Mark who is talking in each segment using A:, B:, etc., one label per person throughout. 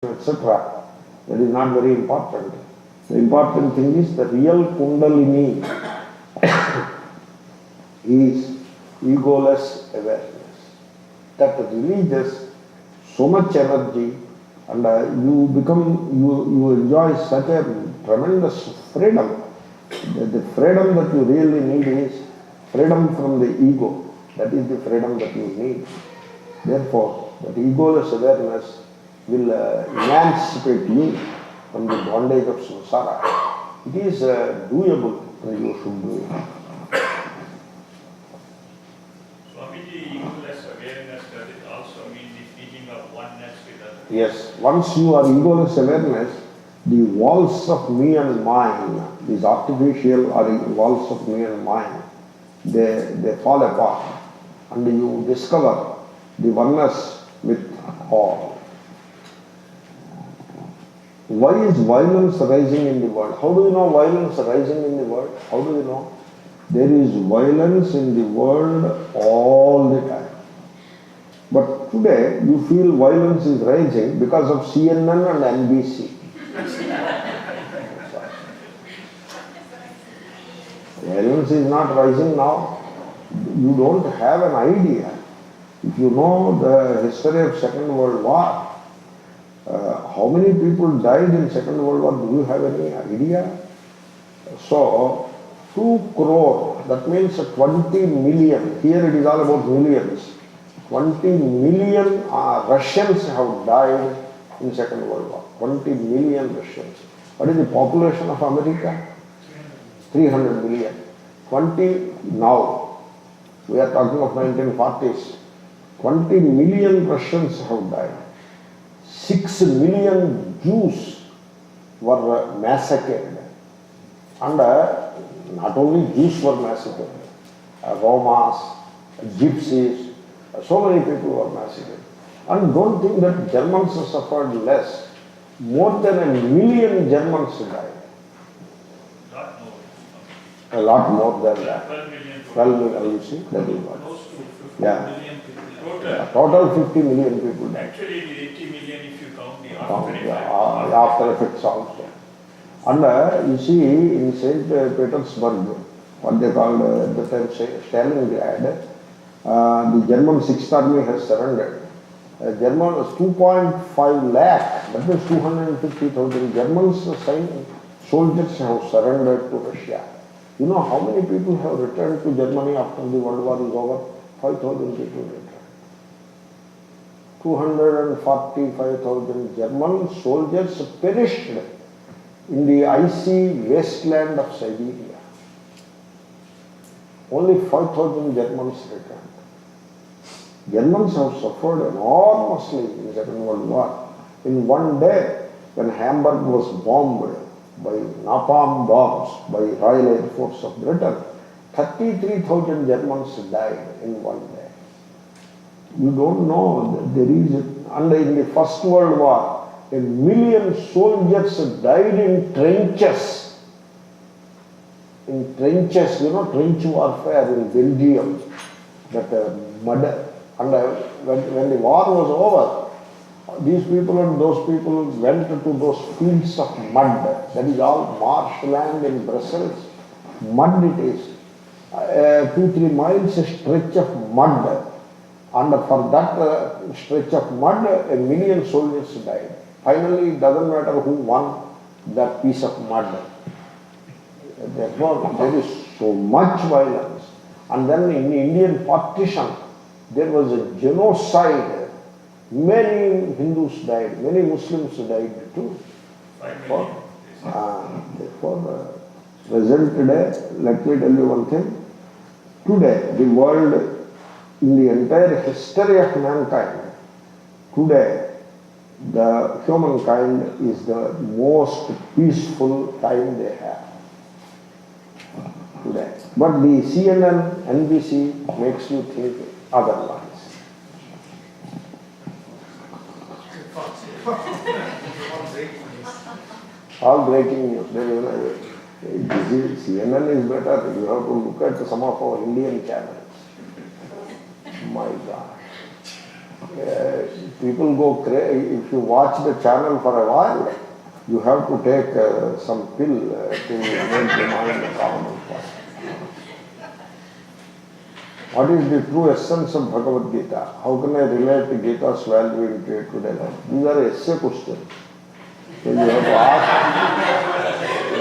A: etc. That is not very important. The important thing is the real Kundalini is egoless awareness. That releases so much energy, and you enjoy such a tremendous freedom. The freedom that you really need is freedom from the ego. That is the freedom that you need. Therefore, that egoless awareness will emancipate you from the bondage of samsara. It is doable, and you should do it.
B: Swamiji, egoless awareness, does it also mean the feeling of oneness with others?
A: Yes, once you are egoless awareness, the walls of me and mine, these artificial or walls of me and mine, they fall apart, and you discover the oneness with all. Why is violence rising in the world? How do you know violence rising in the world? How do you know? There is violence in the world all the time. But today you feel violence is rising because of CNN and NBC. Violence is not rising now. You don't have an idea. If you know the history of Second World War, how many people died in Second World War? Do you have any idea? So, 2 crore, that means 20 million. Here it is all about millions. 20 million Russians have died in Second World War. 20 million Russians. What is the population of America? 300 million. 20 now. We are talking of 1940s. 20 million Russians have died. 6 million Jews were massacred. And not only Jews were massacred, Romas, Gypsies, so many people were massacred. And don't think that Germans suffered less. More than 1 million Germans died.
B: Not more.
A: A lot more than that.
B: 12 million.
A: 12 million, you see, that is what.
B: Close to 50
A: Yeah.
B: million people.
A: Total 50 million people died.
B: Actually, it is 80 million if you count the
A: After effects also. And you see, in St. Petersburg, what they called at the time Stalingrad, the German 6th Army has surrendered. German was 2.5 lakh, that means 250,000 Germans soldiers have surrendered to Russia. You know how many people have returned to Germany after the World War is over? 5,000 people returned. 245,000 German soldiers perished in the icy wasteland of Siberia. Only 5,000 Germans returned. Germans have suffered enormously in the Second World War. In one day, when Hamburg was bombed by napalm bombs by Royal Air Force of Britain, 33,000 Germans died in one day. You don't know that there is, and in the First World War, 1 million soldiers died in trenches. In trenches, trench warfare in Belgium, that mud. And when the war was over, these people and those people went to those fields of mud. That is all marshland in Brussels. Mud it is. 2-3 miles stretch of mud. And for that stretch of mud, 1 million soldiers died. Finally, it doesn't matter who won that piece of mud. Therefore, there is so much violence. And then in the Indian partition, there was a genocide. Many Hindus died, many Muslims died too. Therefore, present today, let me tell you one thing. Today, the world, in the entire history of mankind, today, the humankind is the most peaceful time they have. Today. But the CNN, NBC makes you think otherwise. All breaking news. CNN is better. You have to look at some of our Indian channels. My God. People go crazy. If you watch the channel for a while, you have to take some pill to make the mind calm and quiet. What is the true essence of Bhagavad Gita? How can I relate the Gita's value in day-to-day life? These are essay questions. So you have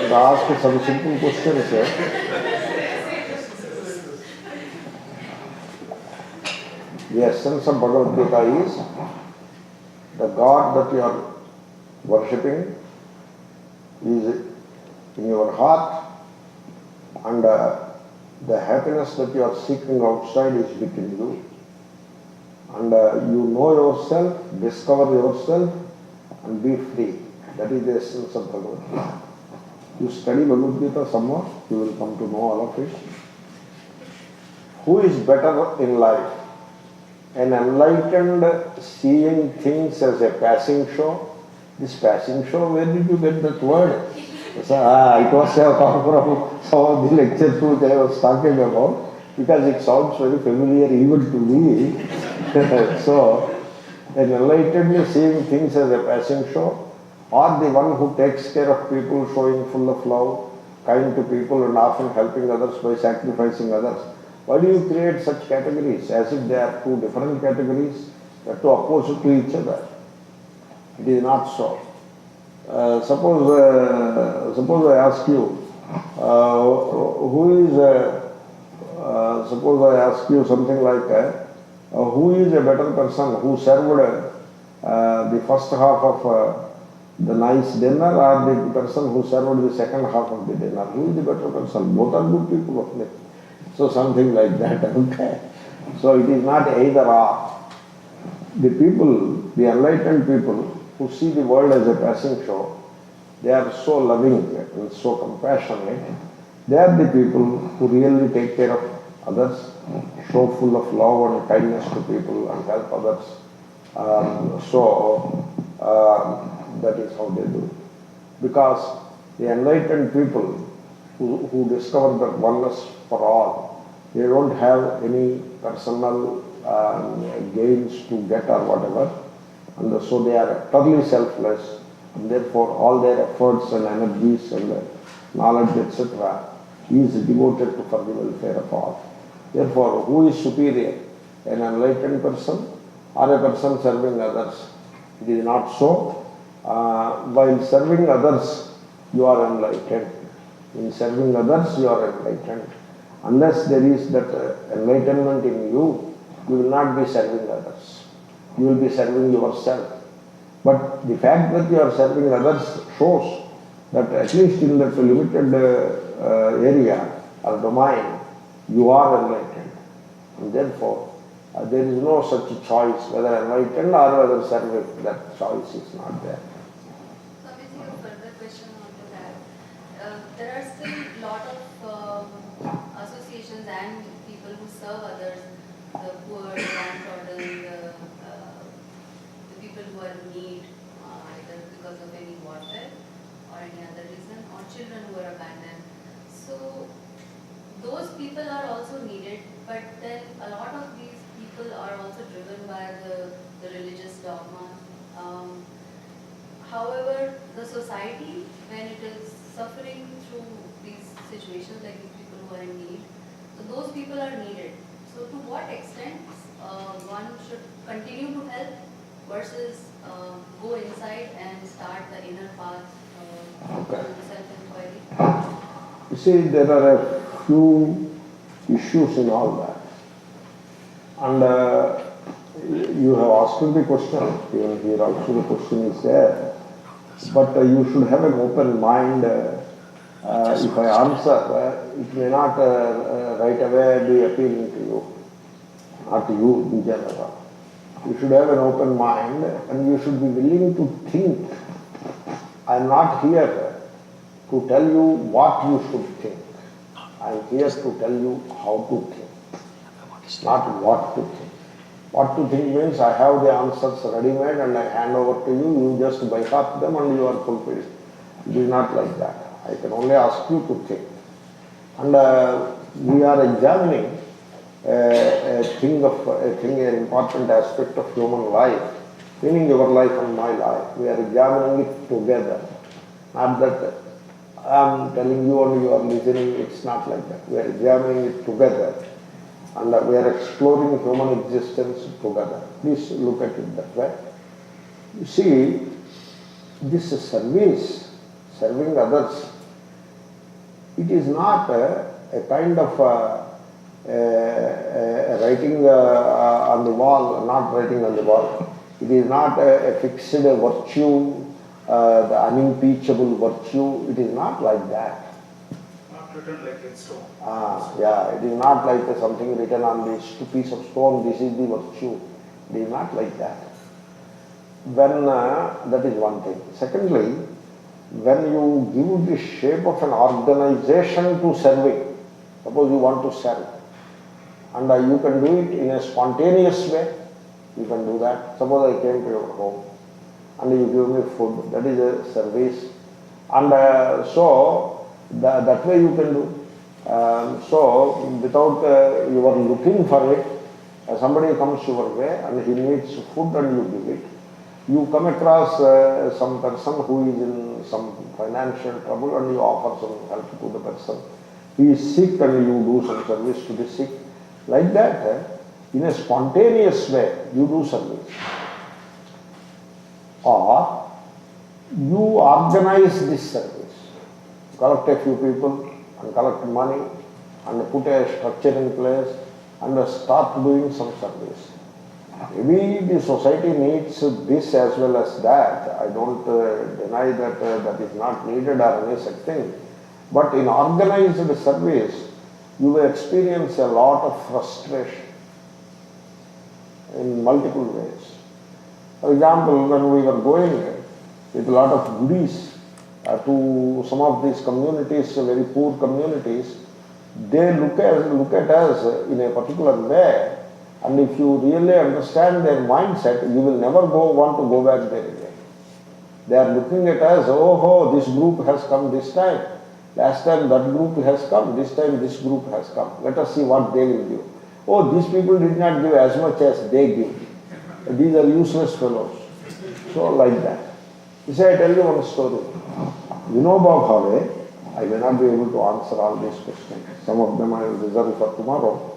A: to ask some simple questions. The essence of Bhagavad Gita is the God that you are worshipping is in your heart, and the happiness that you are seeking outside is within you. And you know yourself, discover yourself, and be free. That is the essence of Bhagavad Gita. You study Bhagavad Gita somewhere, you will come to know all of it. Who is better in life? An enlightened seeing things as a passing show. This passing show, where did you get that word? So, it was from some of the lectures which I was talking about, because it sounds very familiar even to me. So, an enlightened seeing things as a passing show, or the one who takes care of people, showing full of love, kind to people and often helping others by sacrificing others. Why do you create such categories as if they are two different categories that are opposite to each other? It is not so. Suppose I ask you, suppose I ask you something like, who is a better person, who served the first half of the nice dinner, or the person who served the second half of the dinner? Who is the better person? Both are good people, of course. So something like that, okay. So it is not either or. The people, the enlightened people who see the world as a passing show, they are so loving and so compassionate. They are the people who really take care of others, show full of love and kindness to people and help others. That is how they do. Because the enlightened people who discover that oneness for all, they don't have any personal gains to get or whatever, and so they are totally selfless, and therefore all their efforts and energies and knowledge, etc., is devoted to for the welfare of all. Therefore, who is superior, an enlightened person or a person serving others? It is not so. While serving others, you are enlightened. In serving others, you are enlightened. Unless there is that enlightenment in you, you will not be serving others. You will be serving yourself. But the fact that you are serving others shows that at least in that limited area or domain, you are enlightened. And therefore, there is no such choice, whether enlightened or whether serving. That choice is not there.
C: So, basically, a further question onto that. There are still a lot of associations and people who serve others, the poor, the downtrodden, the people who are in need, either because of any warfare or any other reason, or children who are abandoned. So those people are also needed, but then a lot of these people are also driven by the religious dogma. However, the society, when it is suffering through these situations, like the people who are in need, so those people are needed. So to what extent one should continue to help versus go inside and start the inner path to self-inquiry?
A: You see, there are a few issues in all that. And you have asked the question, even here also the question is there. But you should have an open mind. If I answer, it may not right away be appealing to you, not to you in general. You should have an open mind and you should be willing to think. I am not here to tell you what you should think. I am here to tell you how to think, not what to think. What to think means I have the answers ready-made and I hand over to you, you just by heart them and you are fulfilled. It is not like that. I can only ask you to think. And we are examining an important aspect of human life, meaning your life and my life. We are examining it together. Not that I am telling you and you are listening, it's not like that. We are examining it together and we are exploring human existence together. Please look at it that way. You see, this service, serving others, it is not a kind of writing on the wall, not writing on the wall. It is not a fixed virtue, the unimpeachable virtue. It is not like that.
D: Not written like in stone.
A: Yeah, it is not like something written on this piece of stone, this is the virtue. It is not like that. When, that is one thing. Secondly, when you give the shape of an organization to serving, suppose you want to serve, and you can do it in a spontaneous way, you can do that. Suppose I came to your home and you give me food, that is a service. And so that way you can do. So without you are looking for it, somebody comes your way and he needs food and you give it. You come across some person who is in some financial trouble and you offer some help to the person. He is sick and you do some service to the sick. Like that, in a spontaneous way, you do service. Or you organize this service. Collect a few people and collect money and put a structure in place and start doing some service. Maybe the society needs this as well as that. I don't deny that that is not needed or any such thing. But in organized service, you will experience a lot of frustration in multiple ways. For example, when we were going with a lot of goodies to some of these communities, very poor communities, they look at us in a particular way. And if you really understand their mindset, you will never want to go back there again. They are looking at us, oh, this group has come this time. Last time that group has come, this time this group has come. Let us see what they will give. Oh, these people did not give as much as they give. These are useless fellows. So like that. You say, I tell you one story. Vinoba Bhave, I may not be able to answer all these questions. Some of them I will reserve for tomorrow.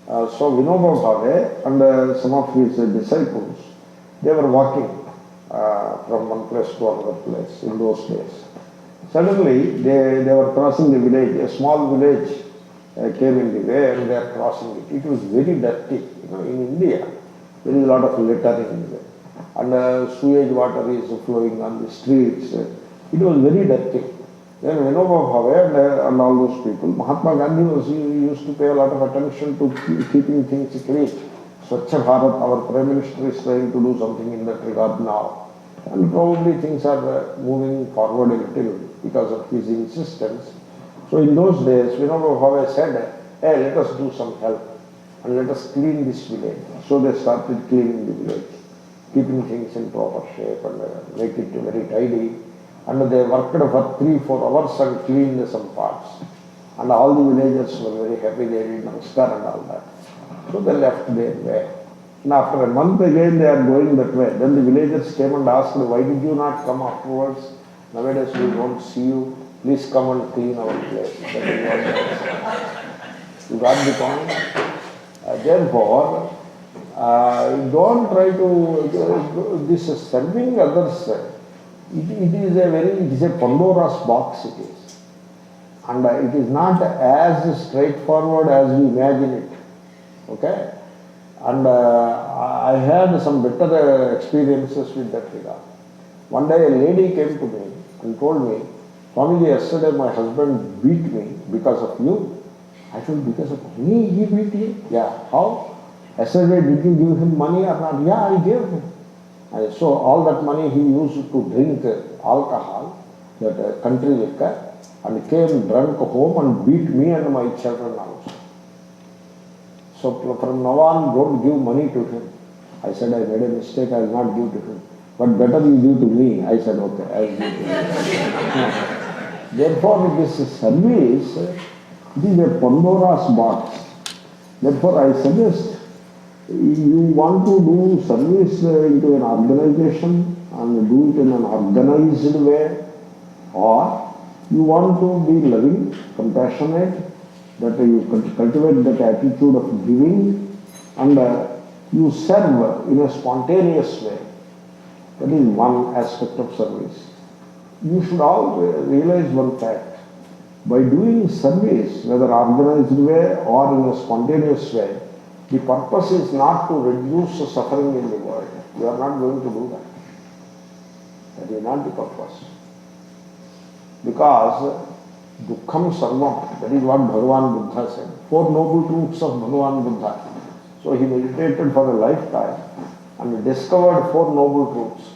A: So Vinoba Bhave and some of his disciples, they were walking from one place to another place in those days. Suddenly they were crossing the village, a small village came in the way and they are crossing it. It was very dirty. You know, in India, there is a lot of littering in the way. And sewage water is flowing on the streets. It was very dirty. Then Vinoba Bhave and all those people, Mahatma Gandhi used to pay a lot of attention to keeping things clean. Swachha Bharat, our Prime Minister is trying to do something in that regard now. And probably things are moving forward a little because of his insistence. So in those days, Vinoba Bhave said, hey, let us do some help and let us clean this village. So they started cleaning the village, keeping things in proper shape and make it very tidy. And they worked for 3-4 hours and cleaned some parts. And all the villagers were very happy, they did namaskar and all that. So they left their way. And after a month again they are going that way. Then the villagers came and asked, why did you not come afterwards? Nowadays we don't see you. Please come and clean our place. That is what they said. You got the point? Therefore, don't try to, this serving others, it is a Pandora's box it is. And it is not as straightforward as you imagine it. Okay? And I had some better experiences with that regard. One day a lady came to me and told me, Swamiji, yesterday my husband beat me because of you. I told, because of me he beat you? Yeah. How? Yesterday did you give him money or not? Yeah, I gave him. And so all that money he used to drink alcohol, that country liquor, and came drunk home and beat me and my children also. So from now on, don't give money to him. I said, I made a mistake, I will not give to him. But better you give to me. I said, okay, I will give to you. Therefore, this service, it is a Pandora's box. Therefore, I suggest you want to do service into an organization and do it in an organized way, or you want to be loving, compassionate, that you cultivate that attitude of giving, and you serve in a spontaneous way. That is one aspect of service. You should all realize one fact. By doing service, whether organized way or in a spontaneous way, the purpose is not to reduce the suffering in the world. You are not going to do that. That is not the purpose. Because dukkham sarvam, that is what Bhagavan Buddha said. Four noble truths of Bhagavan Buddha. So he meditated for a lifetime and discovered four noble truths.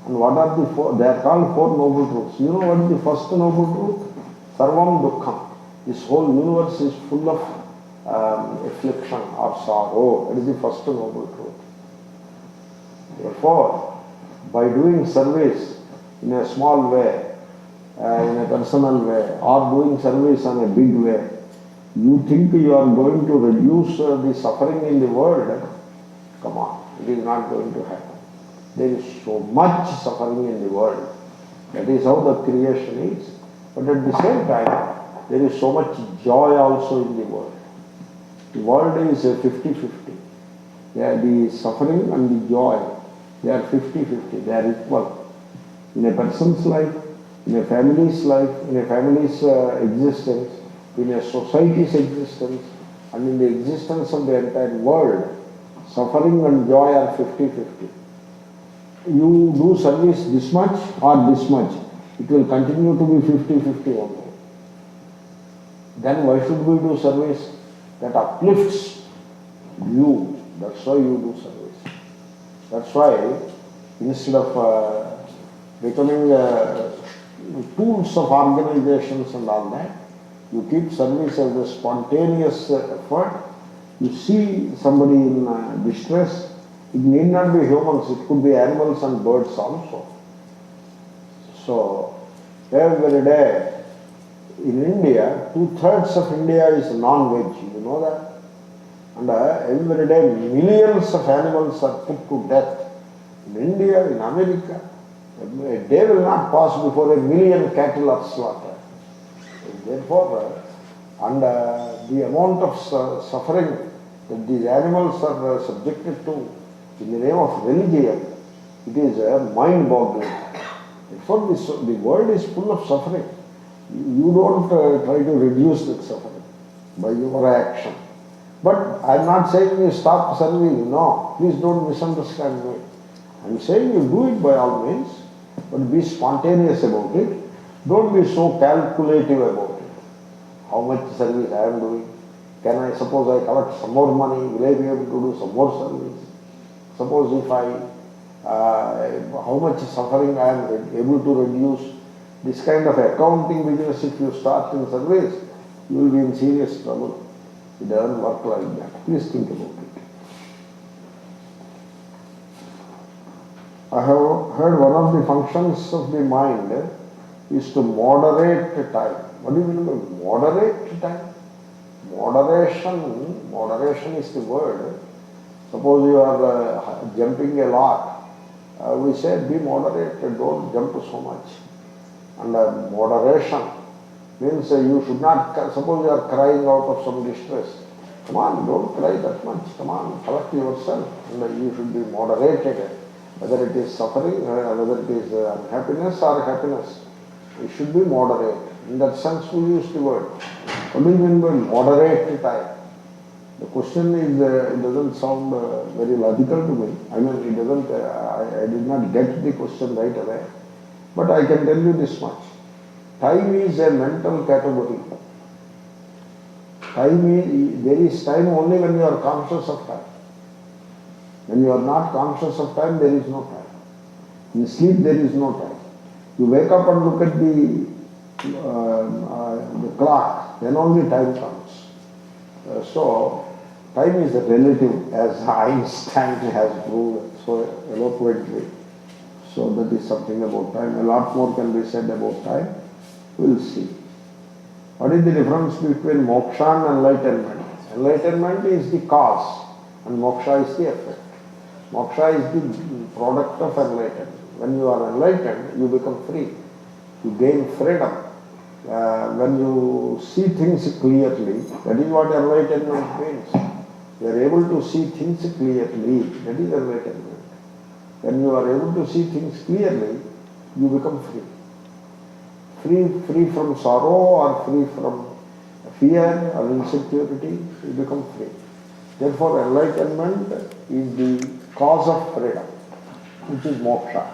A: And what are the four? They are called four noble truths. You know what is the first noble truth? Sarvam dukkham. This whole universe is full of affliction or sorrow. That is the first noble truth. Therefore, by doing service in a small way, in a personal way, or doing service in a big way, you think you are going to reduce the suffering in the world? Come on, it is not going to happen. There is so much suffering in the world. That is how the creation is. But at the same time, there is so much joy also in the world. The world is 50-50. The suffering and the joy, they are 50-50. They are equal. In a person's life, in a family's life, in a family's existence, in a society's existence, and in the existence of the entire world, suffering and joy are 50-50. You do service this much or this much, it will continue to be 50-50 only. Then why should we do service that uplifts you? That's why you do service. That's why instead of becoming tools of organizations and all that, you keep service as a spontaneous effort. You see somebody in distress, it need not be humans, it could be animals and birds also. So, every day, in India, 2/3 of India is non-veg, you know that? And every day, millions of animals are put to death. In India, in America, a day will not pass before 1 million cattle are slaughtered. Therefore, and the amount of suffering that these animals are subjected to in the name of religion, it is mind-boggling. Therefore, the world is full of suffering. You don't try to reduce that suffering by your action. But I am not saying you stop serving. No, please don't misunderstand me. I am saying you do it by all means, but be spontaneous about it. Don't be so calculative about it. How much service I am doing? Can I, suppose I collect some more money, will I be able to do some more service? Suppose if how much suffering I am able to reduce? This kind of accounting business, if you start in service, you will be in serious trouble. It doesn't work like that. Please think about it. I have heard one of the functions of the mind is to moderate time. What do you mean by moderate time? Moderation is the word. Suppose you are jumping a lot. We say be moderate, don't jump so much. And moderation means you should not, suppose you are crying out of some distress. Come on, don't cry that much. Come on, collect yourself. And you should be moderated. Whether it is suffering, whether it is unhappiness or happiness, it should be moderate. In that sense, we use the word. What do you mean by moderate time? The question is, it doesn't sound very logical to me. I mean, it doesn't, I did not get the question right away. But I can tell you this much. Time is a mental category. There is time only when you are conscious of time. When you are not conscious of time, there is no time. In sleep, there is no time. You wake up and look at the clock, then only time comes. So, time is relative, as Einstein has proved so eloquently. So that is something about time. A lot more can be said about time. We will see. What is the difference between moksha and enlightenment? Enlightenment is the cause and moksha is the effect. Moksha is the product of enlightenment. When you are enlightened, you become free. You gain freedom. When you see things clearly, that is what enlightenment means. You are able to see things clearly, that is enlightenment. When you are able to see things clearly, you become free. Free from sorrow or free from fear or insecurity, you become free. Therefore, enlightenment is the cause of freedom, which is moksha.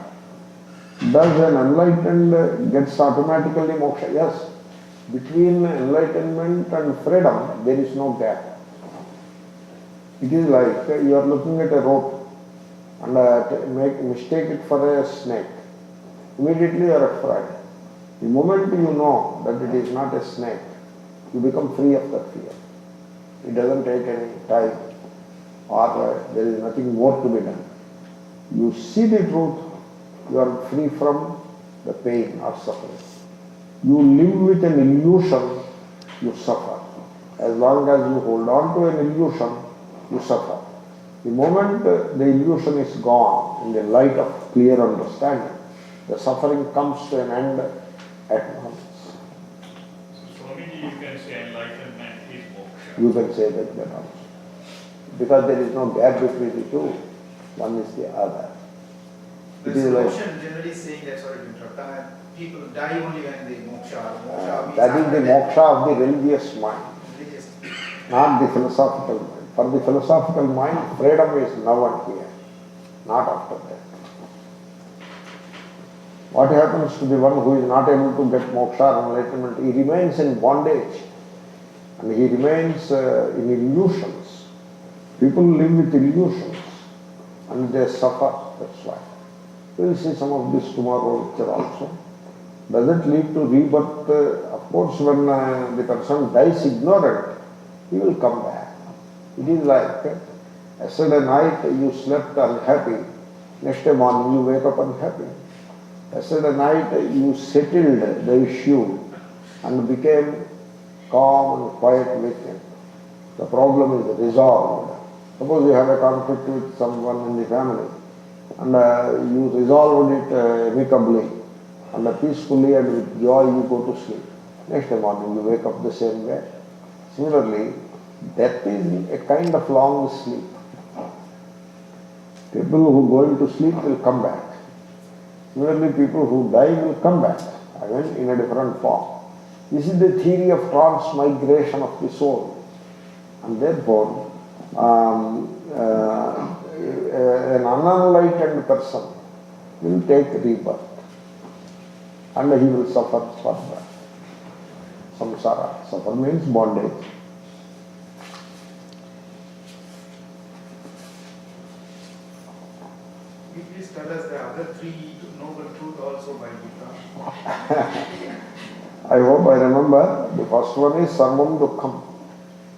A: Does an enlightened gets automatically moksha? Yes. Between enlightenment and freedom, there is no gap. It is like you are looking at a rope and mistake it for a snake. Immediately you are afraid. The moment you know that it is not a snake, you become free of that fear. It doesn't take any time or there is nothing more to be done. You see the truth, you are free from the pain or suffering. You live with an illusion, you suffer. As long as you hold on to an illusion, you suffer. The moment the illusion is gone in the light of clear understanding, the suffering comes to an end at once.
B: So Swamiji, you can say enlightenment is moksha.
A: You can say that also. Because there is no gap between the two. One is the other.
D: There's a notion generally saying that, sorry to interrupt, people die only when they moksha. Moksha
A: that is the moksha of the religious mind,
D: religious.
A: not the philosophical mind. For the philosophical mind, freedom is now and here, not after that. What happens to the one who is not able to get moksha or enlightenment? He remains in bondage and he remains in illusions. People live with illusions and they suffer, that's why. We will see some of this tomorrow lecture also. Does it lead to rebirth? Of course, when the person dies ignorant, he will come back. It is like yesterday night you slept unhappy, next day morning you wake up unhappy. Yesterday night you settled the issue and became calm and quiet within. The problem is resolved. Suppose you have a conflict with someone in the family and you resolved it amicably and peacefully and with joy you go to sleep. Next day morning you wake up the same way. Similarly, death is a kind of long sleep. People who go into sleep will come back. Similarly, people who die will come back, again in a different form. This is the theory of transmigration of the soul. And therefore, an unenlightened person will take rebirth and he will suffer further. Samsara. Suffer means bondage.
D: Please tell us the other three noble truths also by Gita.
A: I hope I remember. The first one is Sarvam Dukkham.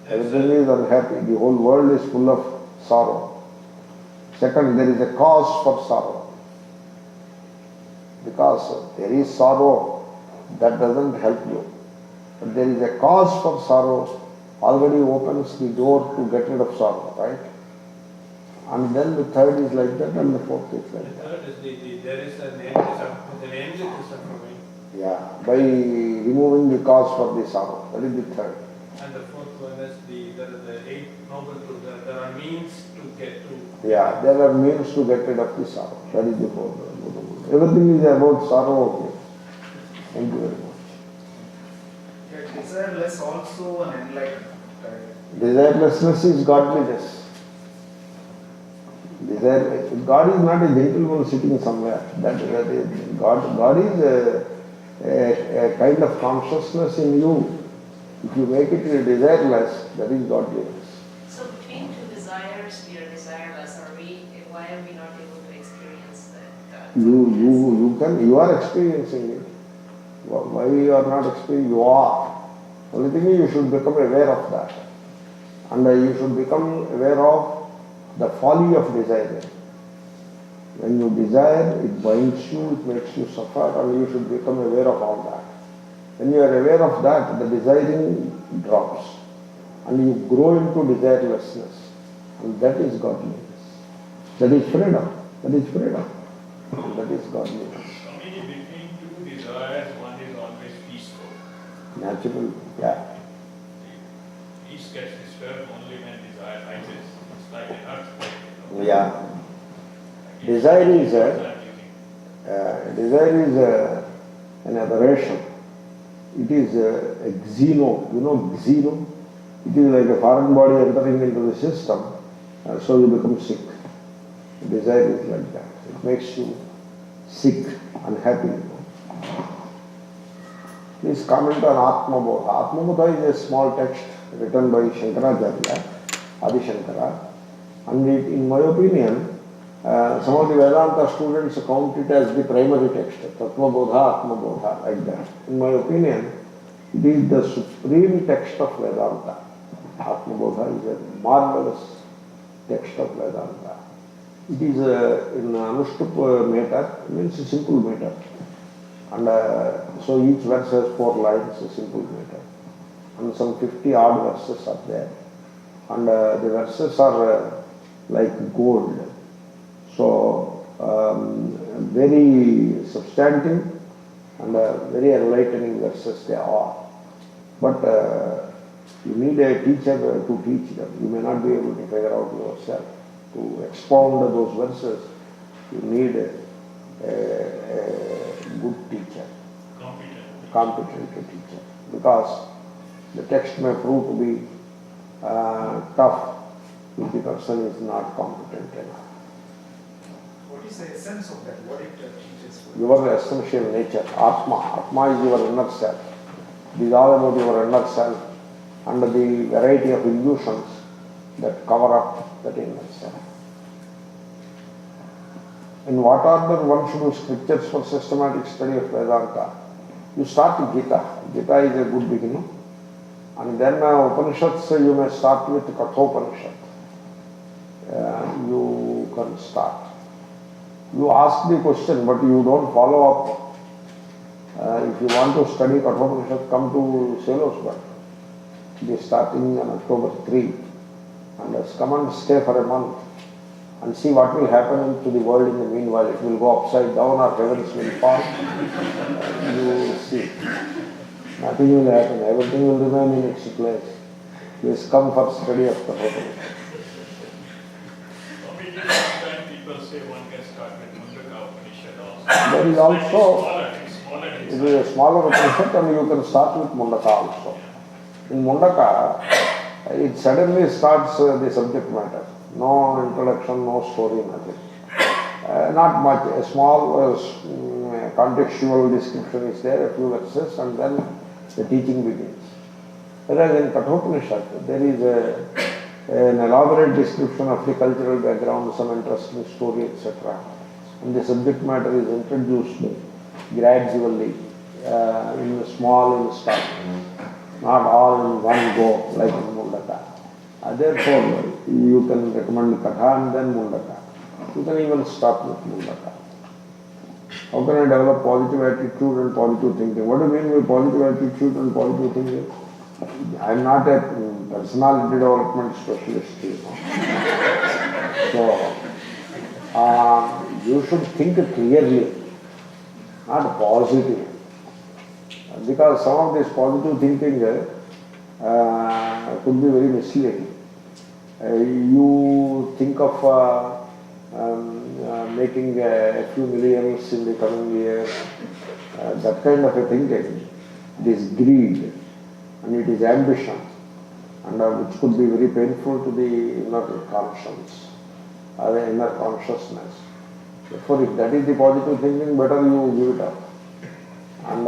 A: Everything is unhappy. The whole world is full of sorrow. Second, there is a cause for sorrow. Because there is sorrow, that doesn't help you. But there is a cause for sorrow, already opens the door to get rid of sorrow, right? And then the third is like that, and the fourth is like that.
E: The third is there is an end to suffering.
A: Yeah, by removing the cause for the sorrow. That is the third.
E: And the fourth one is the eighth noble truth. There are means to get to.
A: Yeah, there are means to get rid of the sorrow. That is the fourth. Everything is about sorrow only. Thank you very much.
D: Yeah, desireless also an enlightenment.
A: Desirelessness is godliness. God is not a gentleman sitting somewhere. That is God is a kind of consciousness in you. If you make it desireless, that is godliness.
F: So between two desires, we are desireless. Why are we not able to experience that?
A: You are experiencing it. Why you are not experiencing? You are. Only thing is you should become aware of that. And you should become aware of the folly of desiring. When you desire, it binds you, it makes you suffer, and you should become aware of all that. When you are aware of that, the desiring drops. and you grow into desirelessness. And that is godliness. That is freedom. That is freedom. And that is godliness.
B: Swami, between two desires, one is always peaceful.
A: Natural, yeah.
B: Peace gets disturbed only when desire rises. It's like an earthquake.
A: Yeah.
B: Like
A: Desire is a,
B: using.
A: an aberration. It is a xeno. You know xeno? It is like a foreign body entering into the system, so you become sick. Desire is like that. It makes you sick, unhappy. Please comment on Atma Bodha. Atma Bodha is a small text written by Shankaracharya, Adi Shankara. And it, in my opinion, some of the Vedanta students count it as the primary text, Tattva Bodha, Atma Bodha, like that. In my opinion, it is the supreme text of Vedanta. Atma Bodha is a marvelous text of Vedanta. It is in Anushtup meter, means a simple meter. And so each verse has 4 lines, a simple meter. And some 50 odd verses are there. And the verses are like gold. So very substantive and very enlightening verses they are. But you need a teacher to teach them. You may not be able to figure out yourself. To expound those verses, you need a good teacher, competent teacher. Because the text may prove to be tough if the person is not competent enough.
D: What is the essence of that? What it teaches?
A: Your essential nature, Atma. Atma is your inner self. It is all about your inner self and the variety of illusions that cover up that inner self. In what order one should do scriptures for systematic study of Vedanta? You start with Gita. Gita is a good beginning. And then Upanishads, you may start with Kathopanishad. You can start. You ask the question, but you don't follow up. If you want to study Kathopanishad, come to Selosburg. It is starting on October 3. And come and stay for a month and see what will happen to the world in the meanwhile. It will go upside down or heavens will fall. You will see. Nothing will happen. Everything will remain in its place. Please come for study of Kathopanishad.
B: Sometimes people say one can start with Mundaka Upanishad also.
A: There is also,
B: It's smaller.
A: it is a smaller Upanishad and you can start with Mundaka also. In Mundaka, it suddenly starts the subject matter. No introduction, no story, nothing. Not much. A small contextual description is there, a few verses, and then the teaching begins. Whereas in Kathopanishad, there is an elaborate description of the cultural background, some interesting story, etc. And the subject matter is introduced gradually, in small installments, not all in one go like in Mundaka. Therefore, you can recommend Katha and then Mundaka. You can even start with Mundaka. How can I develop positive attitude and positive thinking? What do you mean by positive attitude and positive thinking? I am not a personality development specialist, you know. So, you should think clearly, not positive. Because some of this positive thinking could be very misleading. You think of making a few millions in the coming year, that kind of a thinking. It is greed and it is ambition, and which could be very painful to the inner conscience, or the inner consciousness. Therefore, if that is the positive thinking, better you give it up. And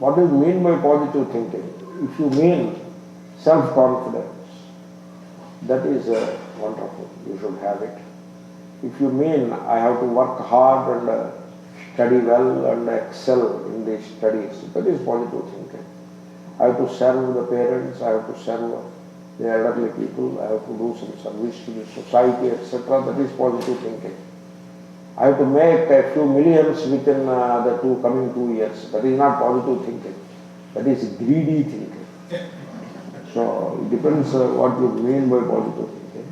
A: what do you mean by positive thinking? If you mean self-confidence, that is wonderful. You should have it. If you mean I have to work hard and study well and excel in the studies, that is positive thinking. I have to serve the parents, I have to serve the elderly people, I have to do some service to the society, etc. That is positive thinking. I have to make a few millions within the coming 2 years. That is not positive thinking. That is greedy thinking. So it depends what you mean by positive thinking.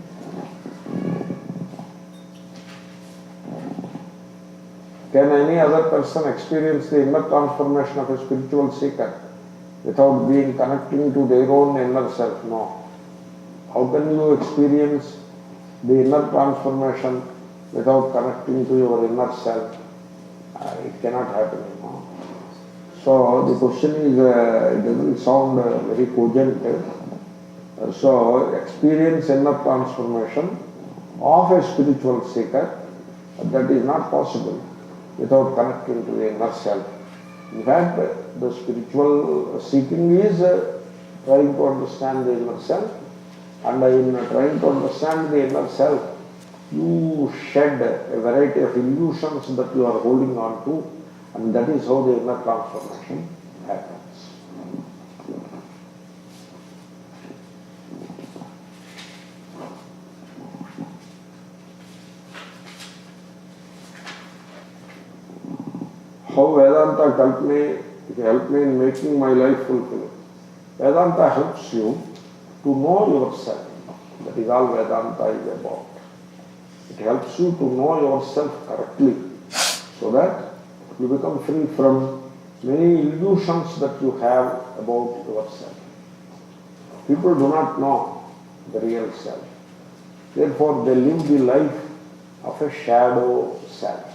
A: Can any other person experience the inner transformation of a spiritual seeker without being connecting to their own inner self? No. How can you experience the inner transformation without connecting to your inner self? It cannot happen, you know. So the question is, it doesn't sound very cogent. So experience inner transformation of a spiritual seeker, that is not possible without connecting to the inner self. In fact, the spiritual seeking is trying to understand the inner self, and in trying to understand the inner self, you shed a variety of illusions that you are holding on to, and that is how the inner transformation happens. How Vedanta helped me in making my life fulfilling. Vedanta helps you to know yourself. That is all Vedanta is about. It helps you to know yourself correctly so that you become free from many illusions that you have about yourself. People do not know the real self. Therefore, they live the life of a shadow self.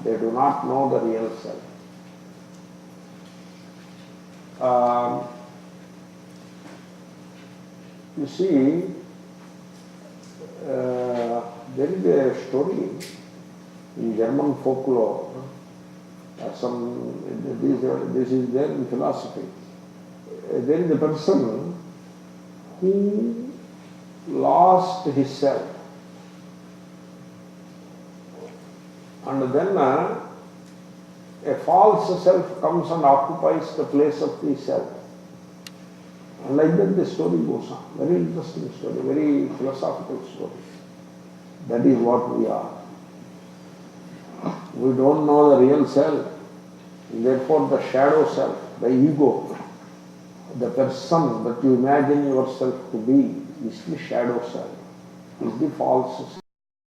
A: They do not know the real self. You see, there is a story in German folklore. This is there in philosophy. There is a person who lost his self, and then a false self comes and occupies the place of the self. And like that the story goes on. Very interesting story, very philosophical story. That is what we are. We don't know the real self. Therefore the shadow self, the ego, the person that you imagine yourself to be is the shadow self, is the false self.